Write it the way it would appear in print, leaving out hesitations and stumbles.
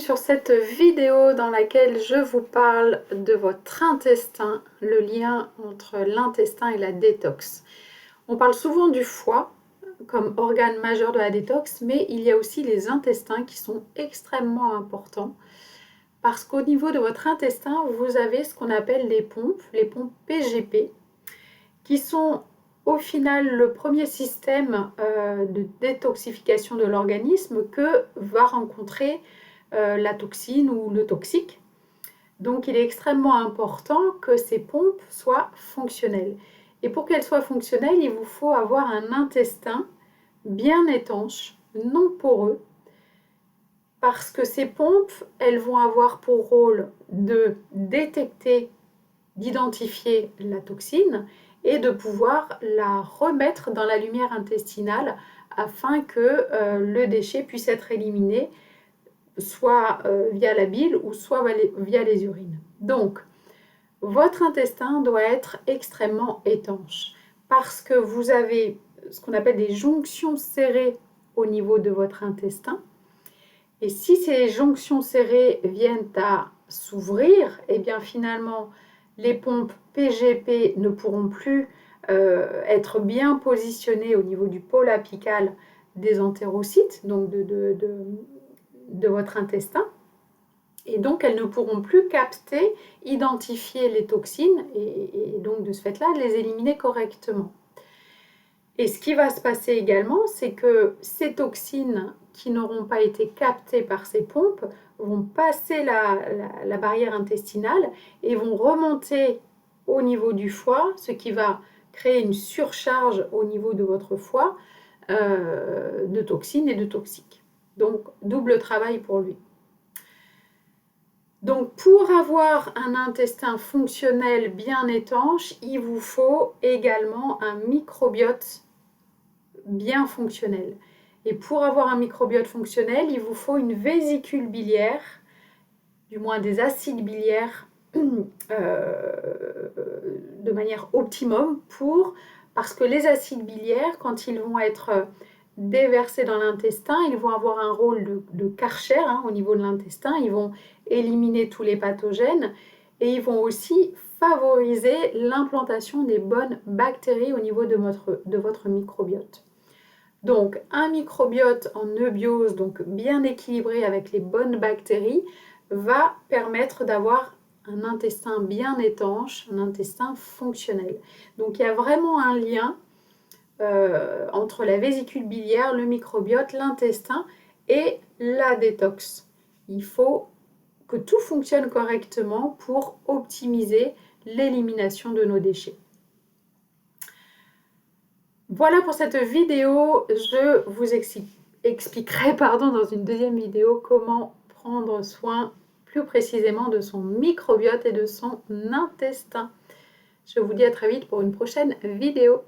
sur cette vidéo dans laquelle je vous parle de votre intestin, le lien entre l'intestin et la détox. On parle souvent du foie comme organe majeur de la détox, mais il y a aussi les intestins qui sont extrêmement importants parce qu'au niveau de votre intestin, vous avez ce qu'on appelle les pompes PGP, qui sont au final le premier système de détoxification de l'organisme que va rencontrer la toxine ou le toxique. Donc il est extrêmement important que ces pompes soient fonctionnelles. Et pour qu'elles soient fonctionnelles, il vous faut avoir un intestin bien étanche, non poreux, parce que ces pompes, elles vont avoir pour rôle de détecter, d'identifier la toxine et de pouvoir la remettre dans la lumière intestinale afin que le déchet puisse être éliminé soit via la bile ou soit via les urines. Donc, votre intestin doit être extrêmement étanche parce que vous avez ce qu'on appelle des jonctions serrées au niveau de votre intestin. Et si ces jonctions serrées viennent à s'ouvrir, et bien finalement, les pompes PGP ne pourront plus être bien positionnées au niveau du pôle apical des entérocytes, donc de votre intestin. Et donc, elles ne pourront plus capter, identifier les toxines et donc de ce fait-là, les éliminer correctement. Et ce qui va se passer également, c'est que ces toxines qui n'auront pas été captées par ces pompes vont passer la barrière intestinale et vont remonter au niveau du foie, ce qui va créer une surcharge au niveau de votre foie de toxines et de toxiques. Donc, double travail pour lui. Donc, pour avoir un intestin fonctionnel bien étanche, il vous faut également un microbiote bien fonctionnel. Et pour avoir un microbiote fonctionnel, il vous faut une vésicule biliaire, du moins des acides biliaires de manière optimum parce que les acides biliaires, quand ils vont être déversés dans l'intestin, ils vont avoir un rôle de Karcher au niveau de l'intestin, ils vont éliminer tous les pathogènes et ils vont aussi favoriser l'implantation des bonnes bactéries au niveau de votre microbiote. Donc un microbiote en eubiose, donc bien équilibré avec les bonnes bactéries, va permettre d'avoir un intestin bien étanche, un intestin fonctionnel. Donc il y a vraiment un lien entre la vésicule biliaire, le microbiote, l'intestin et la détox. Il faut que tout fonctionne correctement pour optimiser l'élimination de nos déchets. Voilà pour cette vidéo, je vous expliquerai dans une deuxième vidéo comment prendre soin plus précisément de son microbiote et de son intestin. Je vous dis à très vite pour une prochaine vidéo.